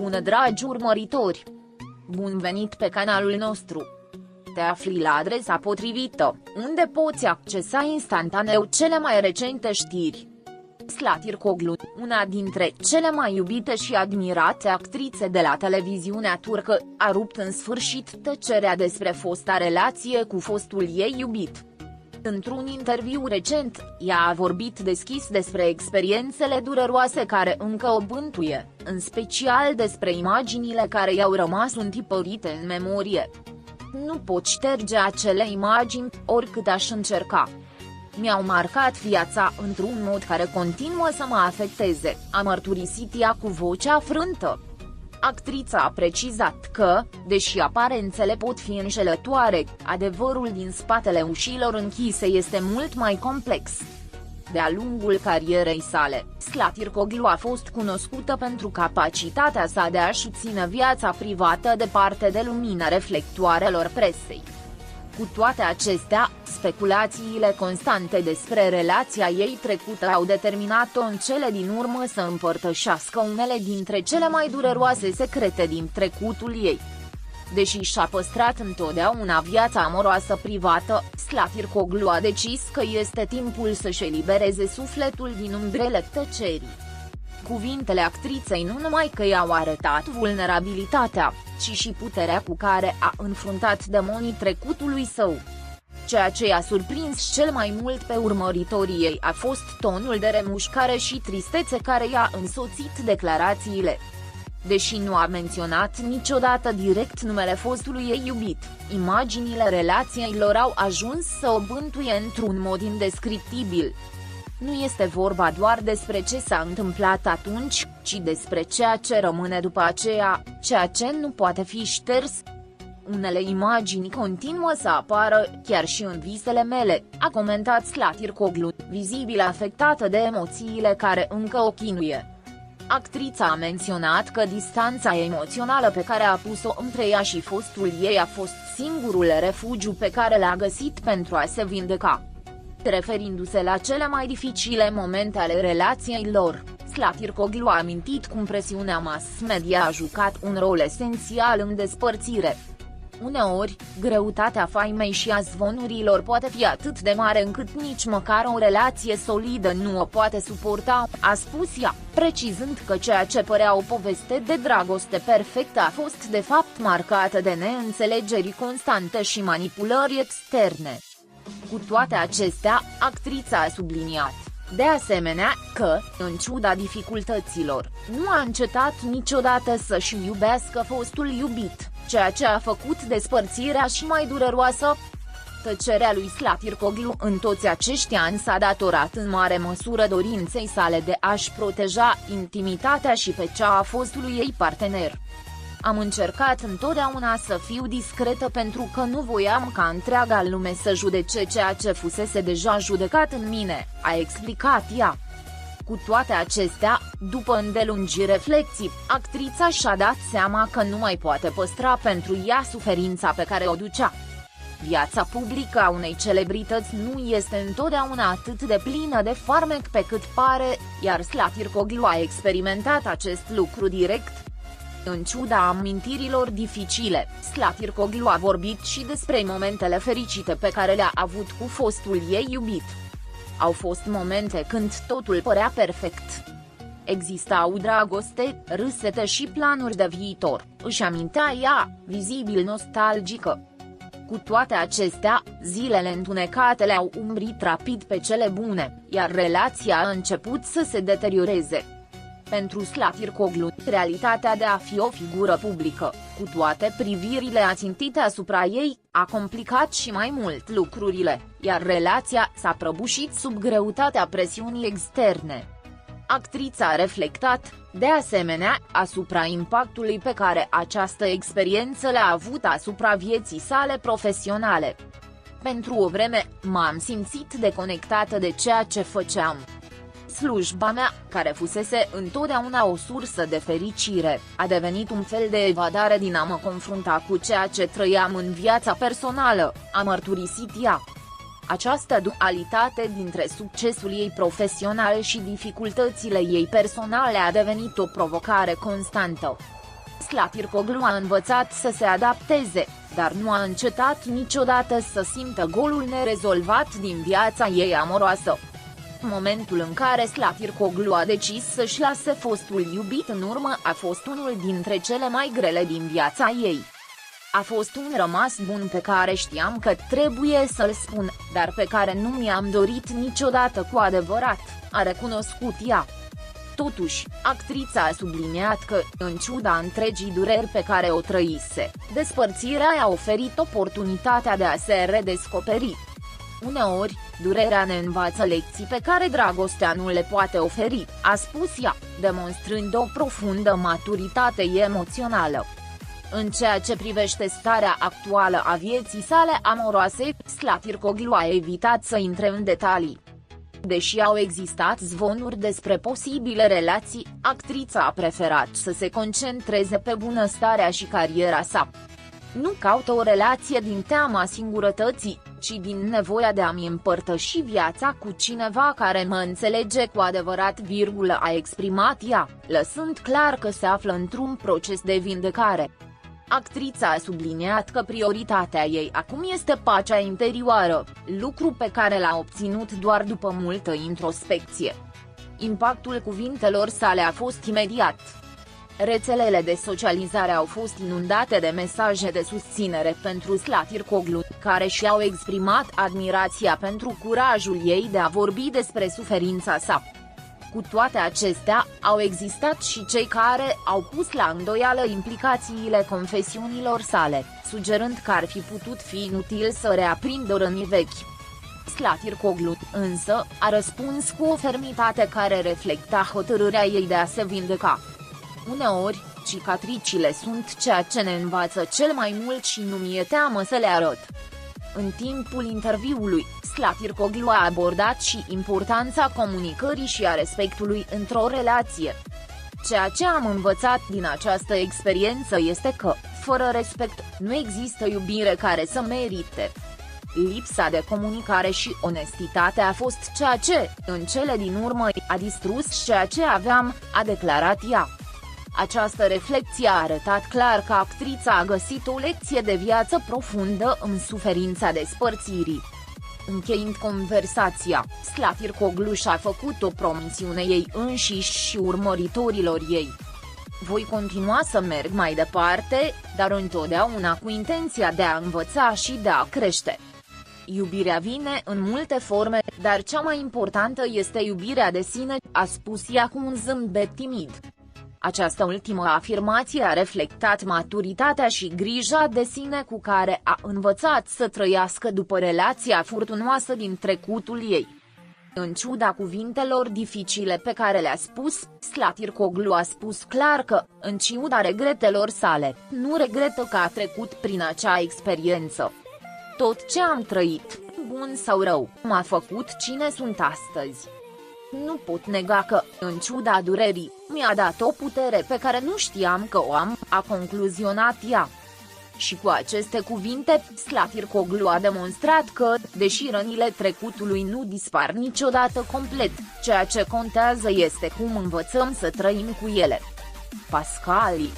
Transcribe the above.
Bună, dragi urmăritori! Bun venit pe canalul nostru! Te afli la adresa potrivită, unde poți accesa instantaneu cele mai recente știri. Zlatirkoglu, una dintre cele mai iubite și admirate actrițe de la televiziunea turcă, a rupt în sfârșit tăcerea despre fosta relație cu fostul ei iubit. Într-un interviu recent, ea a vorbit deschis despre experiențele dureroase care încă o bântuie, în special despre imaginile care i-au rămas întipărite în memorie. Nu pot șterge acele imagini, oricât aș încerca. Mi-au marcat viața într-un mod care continuă să mă afecteze, a mărturisit ea cu vocea frântă. Actrița a precizat că, deși aparențele pot fi înșelătoare, adevărul din spatele ușilor închise este mult mai complex. De-a lungul carierei sale, Zlatirkoglu a fost cunoscută pentru capacitatea sa de a-și ține viața privată departe de lumina reflectoarelor presei. Cu toate acestea, speculațiile constante despre relația ei trecută au determinat-o în cele din urmă să împărtășească unele dintre cele mai dureroase secrete din trecutul ei. Deși și-a păstrat întotdeauna viața amoroasă privată, Zlatirkoglu a decis că este timpul să-și elibereze sufletul din umbrele tăcerii. Cuvintele actriței nu numai că i-au arătat vulnerabilitatea, ci și puterea cu care a înfruntat demonii trecutului său. Ceea ce i-a surprins cel mai mult pe urmăritorii ei a fost tonul de remușcare și tristețe care i-a însoțit declarațiile. Deși nu a menționat niciodată direct numele fostului ei iubit, imaginile relației lor au ajuns să o bântuie într-un mod indescriptibil. Nu este vorba doar despre ce s-a întâmplat atunci, ci despre ceea ce rămâne după aceea, ceea ce nu poate fi șters. Unele imagini continuă să apară, chiar și în visele mele, a comentat Zlatirkoglu, vizibil afectată de emoțiile care încă o chinuie. Actrița a menționat că distanța emoțională pe care a pus-o între ea și fostul ei a fost singurul refugiu pe care l-a găsit pentru a se vindeca. Referindu-se la cele mai dificile momente ale relației lor, Zlatirkoglu a amintit cum presiunea mass media a jucat un rol esențial în despărțire. Uneori, greutatea faimei și a zvonurilor poate fi atât de mare încât nici măcar o relație solidă nu o poate suporta, a spus ea, precizând că ceea ce părea o poveste de dragoste perfectă a fost de fapt marcată de neînțelegeri constante și manipulări externe. Cu toate acestea, actrița a subliniat, de asemenea, că, în ciuda dificultăților, nu a încetat niciodată să-și iubească fostul iubit, ceea ce a făcut despărțirea și mai dureroasă. Tăcerea lui Zlatirkoglu în toți acești ani s-a datorat în mare măsură dorinței sale de a-și proteja intimitatea și pe cea a fostului ei partener. Am încercat întotdeauna să fiu discretă pentru că nu voiam ca întreaga lume să judece ceea ce fusese deja judecat în mine, a explicat ea. Cu toate acestea, după îndelungi reflexii, actrița și-a dat seama că nu mai poate păstra pentru ea suferința pe care o ducea. Viața publică a unei celebrități nu este întotdeauna atât de plină de farmec pe cât pare, iar Zlatirkoglu a experimentat acest lucru direct. În ciuda amintirilor dificile, Zlatirkoglu a vorbit și despre momentele fericite pe care le-a avut cu fostul ei iubit. Au fost momente când totul părea perfect. Existau dragoste, râsete și planuri de viitor, își amintea ea, vizibil nostalgică. Cu toate acestea, zilele întunecate le-au umbrit rapid pe cele bune, iar relația a început să se deterioreze. Pentru Zlatirkoglu, realitatea de a fi o figură publică, cu toate privirile ațintite asupra ei, a complicat și mai mult lucrurile, iar relația s-a prăbușit sub greutatea presiunii externe. Actrița a reflectat, de asemenea, asupra impactului pe care această experiență l-a avut asupra vieții sale profesionale. Pentru o vreme, m-am simțit deconectată de ceea ce făceam. Slujba mea, care fusese întotdeauna o sursă de fericire, a devenit un fel de evadare din a mă confrunta cu ceea ce trăiam în viața personală, a mărturisit ea. Această dualitate dintre succesul ei profesional și dificultățile ei personale a devenit o provocare constantă. Slatircoglu a învățat să se adapteze, dar nu a încetat niciodată să simtă golul nerezolvat din viața ei amoroasă. Momentul în care Slatircoglu a decis să-și lase fostul iubit în urmă a fost unul dintre cele mai grele din viața ei. A fost un rămas bun pe care știam că trebuie să-l spun, dar pe care nu mi-am dorit niciodată cu adevărat, a recunoscut ea. Totuși, actrița a subliniat că, în ciuda întregii dureri pe care o trăise, despărțirea i-a oferit oportunitatea de a se redescoperi. Uneori, durerea ne învață lecții pe care dragostea nu le poate oferi, a spus ea, demonstrând o profundă maturitate emoțională. În ceea ce privește starea actuală a vieții sale amoroase, Slatircoglu a evitat să intre în detalii. Deși au existat zvonuri despre posibile relații, actrița a preferat să se concentreze pe bunăstarea și cariera sa. Nu caută o relație din teama singurătății, ci din nevoia de a-mi împărtăși viața cu cineva care mă înțelege cu adevărat, a exprimat ea, lăsând clar că se află într-un proces de vindecare. Actrița a subliniat că prioritatea ei acum este pacea interioară, lucru pe care l-a obținut doar după multă introspecție. Impactul cuvintelor sale a fost imediat. Rețelele de socializare au fost inundate de mesaje de susținere pentru Slatircoglu, care și-au exprimat admirația pentru curajul ei de a vorbi despre suferința sa. Cu toate acestea, au existat și cei care au pus la îndoială implicațiile confesiunilor sale, sugerând că ar fi putut fi inutil să reaprindă răni vechi. Slatircoglu, însă, a răspuns cu o fermitate care reflecta hotărârea ei de a se vindeca. Uneori, cicatricile sunt ceea ce ne învață cel mai mult și nu mi-e teamă să le arăt. În timpul interviului, Slatircoglu a abordat și importanța comunicării și a respectului într-o relație. Ceea ce am învățat din această experiență este că, fără respect, nu există iubire care să merite. Lipsa de comunicare și onestitate a fost ceea ce, în cele din urmă, a distrus ceea ce aveam, a declarat ea. Această reflecție a arătat clar că actrița a găsit o lecție de viață profundă în suferința despărțirii. Încheind conversația, Slatircoglu și-a făcut o promisiune ei înșiși și urmăritorilor ei. Voi continua să merg mai departe, dar întotdeauna cu intenția de a învăța și de a crește. Iubirea vine în multe forme, dar cea mai importantă este iubirea de sine, a spus ea cu un zâmbet timid. Această ultimă afirmație a reflectat maturitatea și grija de sine cu care a învățat să trăiască după relația furtunoasă din trecutul ei. În ciuda cuvintelor dificile pe care le-a spus, Slatircoglu a spus clar că, în ciuda regretelor sale, nu regretă că a trecut prin acea experiență. Tot ce am trăit, bun sau rău, m-a făcut cine sunt astăzi. Nu pot nega că, în ciuda durerii, mi-a dat o putere pe care nu știam că o am, a concluzionat ea. Și cu aceste cuvinte, Slatircoglu a demonstrat că, deși rănile trecutului nu dispar niciodată complet, ceea ce contează este cum învățăm să trăim cu ele. Pascali